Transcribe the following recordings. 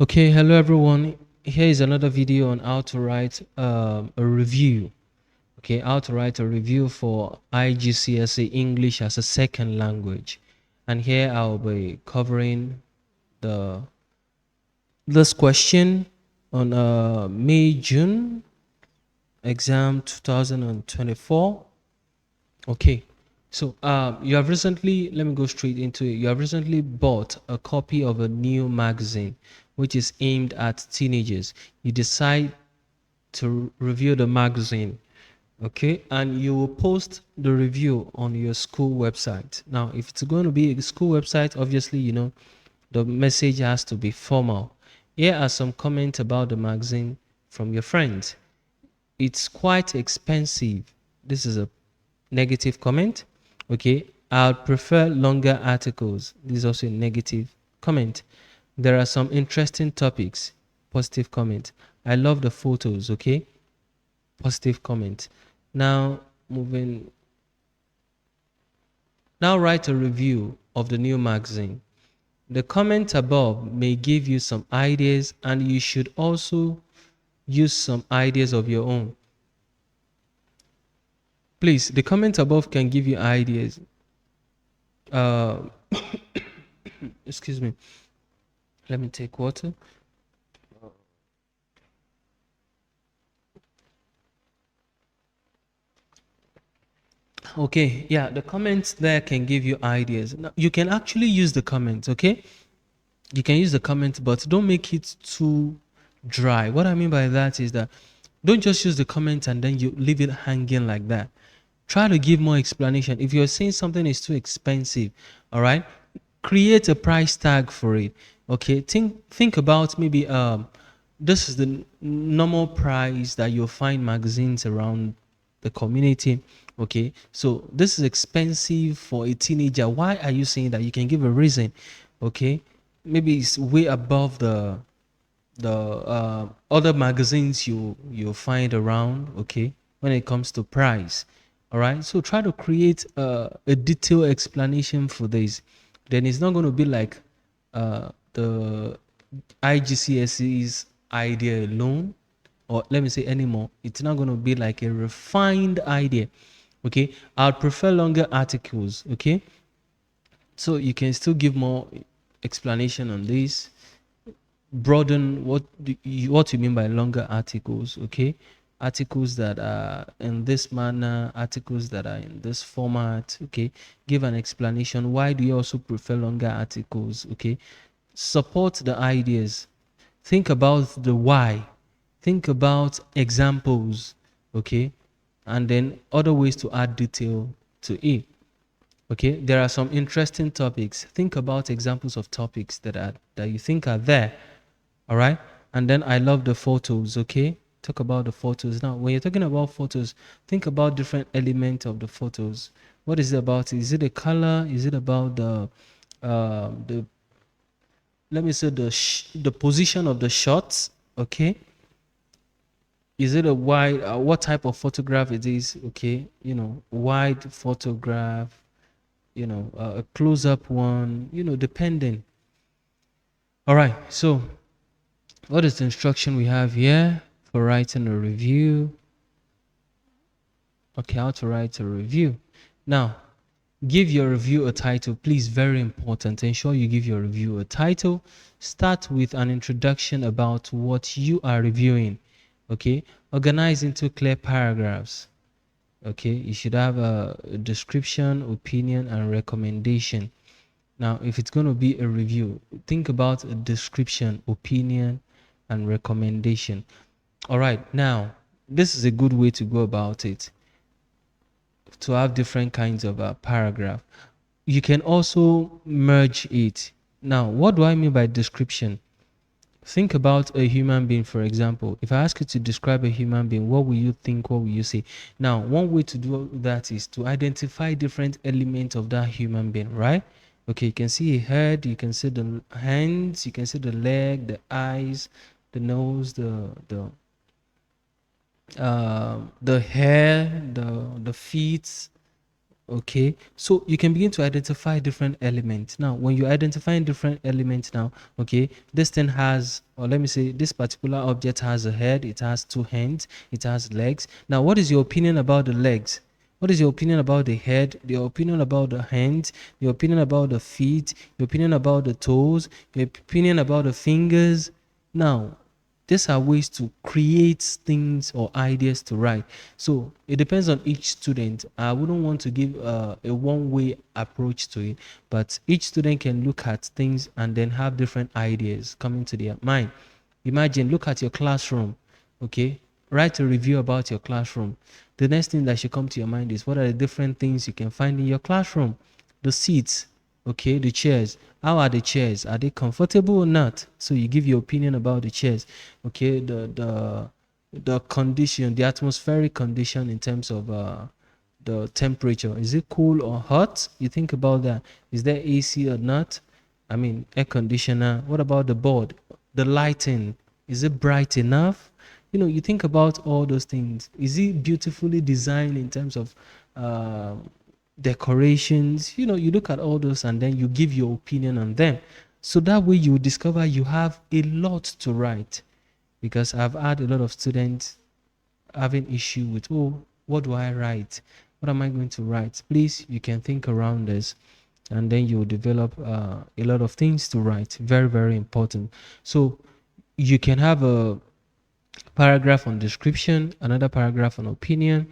Okay, hello everyone. Here is another video on how to write a review. Okay, how to write a review for IGCSE English as a second language. And here I'll be covering the this question on May-June exam 2024. Okay, so you have recently, let me go straight into it. You have recently bought a copy of a new magazine which is aimed at teenagers. You decide to review the magazine, okay, and you will post the review on your school website. Now if it's going to be a school website, obviously the message has to be formal. Here are some comments about the magazine from your friends. It's quite expensive. This is a negative comment. Okay, I'd prefer longer articles. This is also a negative comment. There are some interesting topics. Positive comment. I love the photos. Okay, positive comment. Now moving. Now write a review of the new magazine. The comment above may give you some ideas, and you should also use some ideas of your own. Please, the comment above can give you ideas. Uh, excuse me. Let me take water. Okay, yeah, the comments there can give you ideas. Now, you can actually use the comments, okay? You can use the comments, but don't make it too dry. What I mean by that is that don't just use the comments and then you leave it hanging like that. Try to give more explanation. If you're saying something is too expensive, all right, create a price tag for it. Okay, think about maybe this is the normal price that you'll find magazines around the community. Okay, so this is expensive for a teenager. Why are you saying that? You can give a reason. Okay, maybe it's way above the other magazines you find around. Okay, when it comes to price. All right, so try to create a detailed explanation for this. Then it's not going to be like the IGCSE's idea alone, or let me say anymore. It's not going to be like a refined idea. Okay, I'd prefer longer articles. Okay, so you can still give more explanation on this. Broaden what you mean by longer articles. Okay, articles that are in this manner, articles that are in this format. Okay, give an explanation. Why do you also prefer longer articles? Okay, support the ideas. Think about the why. Think about examples. Okay, and then other ways to add detail to it. Okay, there are some interesting topics. Think about examples of topics that you think are there. All right, and then I love the photos. Okay, talk about the photos. Now when you're talking about photos, think about different elements of the photos. What is it about? Is it the color? Is it about the let me say the position of the shots? Okay, is it a wide what type of photograph it is? Okay, wide photograph, a close-up one, depending. All right, so what is the instruction we have here for writing a review? Okay, how to write a review. Now, give your review a title. Please, very important. Ensure you give your review a title. Start with an introduction about what you are reviewing. Okay, organize into clear paragraphs. Okay, you should have a description, opinion, and recommendation. Now, if it's going to be a review, think about a description, opinion, and recommendation. All right, now, this is a good way to go about it, to have different kinds of paragraph. You can also merge it. Now, what do I mean by description? Think about a human being, for example. If I ask you to describe a human being, what will you think? What will you say? Now, one way to do that is to identify different elements of that human being, right? Okay, you can see a head, you can see the hands, you can see the leg, the eyes, the nose, the hair, the feet, Okay, so you can begin to identify different elements. Now when you're identifying different elements now, okay, this thing has, or let me say this particular object has a head, it has two hands, it has legs. Now what is your opinion about the legs? What is your opinion about the head, your opinion about the hands, your opinion about the feet, your opinion about the toes, your opinion about the fingers? Now these are ways to create things or ideas to write. So it depends on each student. I wouldn't want to give a one-way approach to it, but each student can look at things and then have different ideas coming to their mind. Imagine, look at your classroom, okay? Write a review about your classroom. The next thing that should come to your mind is, what are the different things you can find in your classroom? The seats, okay, the chairs. How are the chairs? Are they comfortable or not? So you give your opinion about the chairs. Okay, the condition, the atmospheric condition in terms of the temperature. Is it cool or hot? You think about that. Is there AC or not? I mean, air conditioner. What about the board? The lighting. Is it bright enough? You know, you think about all those things. Is it beautifully designed in terms of uh, decorations? You know, you look at all those and then you give your opinion on them. So that way you discover you have a lot to write. Because I've had a lot of students having issue with, oh, what do I write? What am I going to write? Please, you can think around this and then you develop a lot of things to write. Very, very important. So you can have a paragraph on description, another paragraph on opinion,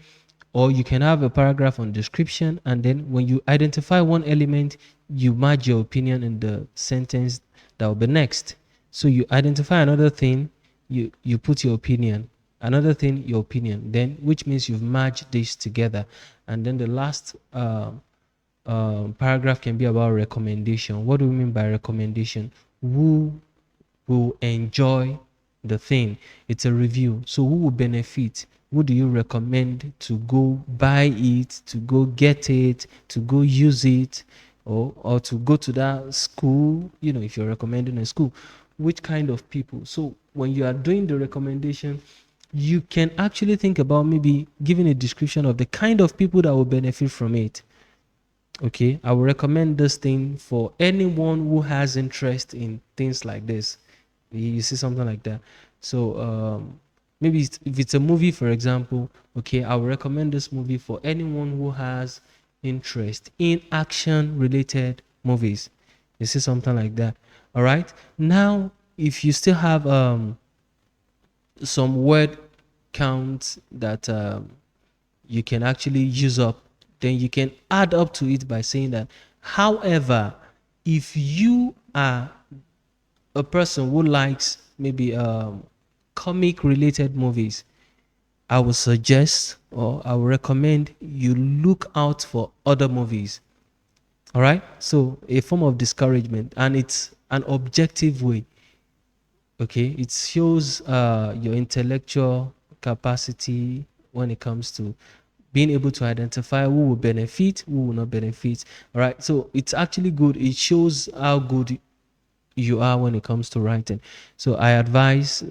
or you can have a paragraph on description, and then when you identify one element, you match your opinion in the sentence that will be next. So you identify another thing, you put your opinion, another thing, your opinion, then which means you've matched this together. And then the last paragraph can be about recommendation. What do we mean by recommendation? Who will enjoy the thing? It's a review. So who will benefit? Who do you recommend to go buy it, to go get it, to go use it, or to go to that school? You know, if you're recommending a school, which kind of people? So when you are doing the recommendation, you can actually think about maybe giving a description of the kind of people that will benefit from it. Okay, I will recommend this thing for anyone who has interest in things like this. You see something like that. So maybe if it's a movie, for example, okay, I will recommend this movie for anyone who has interest in action related movies. You see something like that. All right. Now, if you still have some word counts that you can actually use up, then you can add up to it by saying that, however, if you are a person who likes maybe comic related movies, I would suggest or I would recommend you look out for other movies. All right. So a form of discouragement, and it's an objective way. Okay. It shows your intellectual capacity when it comes to being able to identify who will benefit, who will not benefit. All right. So it's actually good. It shows how good you are when it comes to writing. So I advise,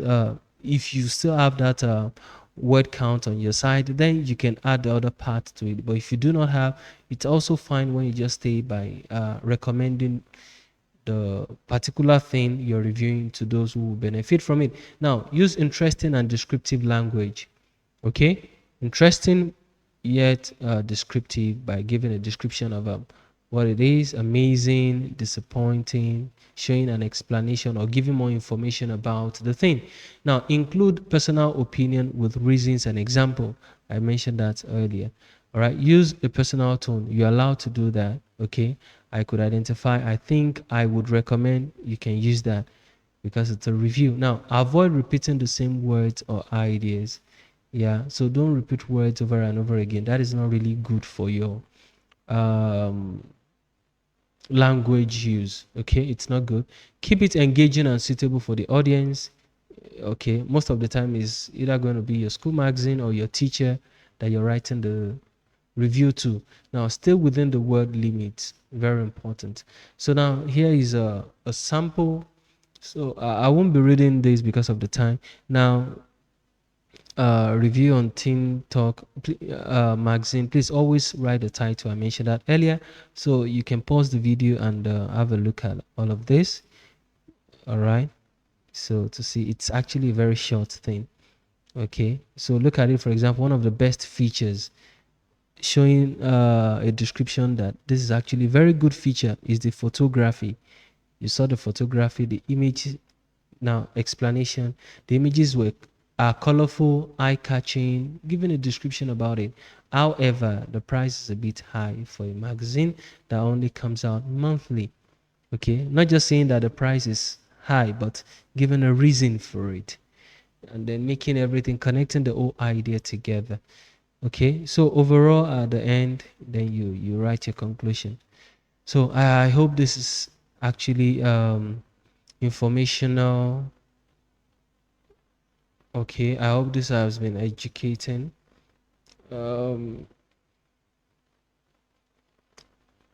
if you still have that word count on your side, then you can add the other part to it. But if you do not have, it's also fine when you just stay by recommending the particular thing you're reviewing to those who will benefit from it. Now, use interesting and descriptive language. Okay, interesting yet descriptive by giving a description of what it is: amazing, disappointing, showing an explanation or giving more information about the thing. Now, include personal opinion with reasons and example. I mentioned that earlier. All right, use a personal tone. You're allowed to do that. Okay, I could identify, I think, I would recommend. You can use that because it's a review. Now, avoid repeating the same words or ideas. Yeah, so don't repeat words over and over again. That is not really good for your um, language use. Okay, it's not good. Keep it engaging and suitable for the audience. Okay, most of the time is either going to be your school magazine or your teacher that you're writing the review to. Now, stay within the word limit. Very important. So now here is a sample. So I won't be reading this because of the time. Now, review on Teen Talk magazine, please always write the title. I mentioned that earlier, so you can pause the video and have a look at all of this. All right, so to see, it's actually a very short thing. Okay, so look at it. For example, one of the best features showing a description that this is actually a very good feature is the photography. You saw the photography, the image. Now explanation: the images are colorful, eye-catching, giving a description about it. However, the price is a bit high for a magazine that only comes out monthly. Okay, not just saying that the price is high, but giving a reason for it, and then making everything, connecting the whole idea together. Okay, so overall at the end, then you write your conclusion. So I hope this is actually informational. Okay, I hope this has been educating.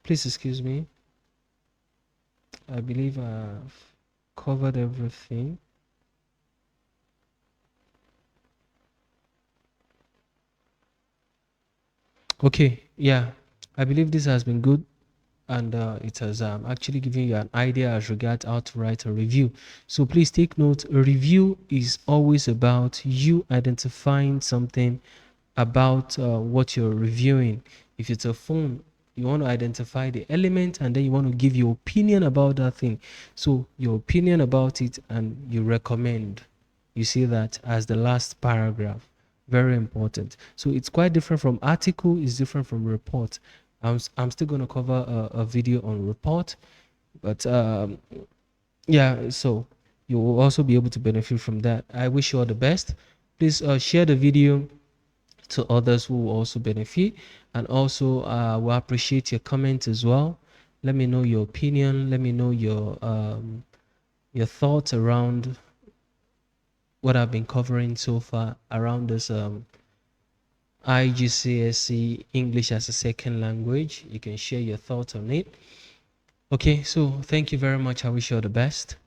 Please excuse me. I believe I've covered everything. Okay, yeah, I believe this has been good, and it has actually given you an idea as regards how to write a review. So please take note, a review is always about you identifying something about what you're reviewing. If it's a phone, you want to identify the element and then you want to give your opinion about that thing. So your opinion about it, and you recommend. You see that as the last paragraph. Very important. So it's quite different from article, it's different from report. I'm still going to cover a video on report, but yeah, so you will also be able to benefit from that. I wish you all the best. Please share the video to others who will also benefit, and also we appreciate your comments as well. Let me know your opinion. Let me know your thoughts around what I've been covering so far around this IGCSE English as a second language. You can share your thoughts on it. Okay, so thank you very much. I wish you all the best.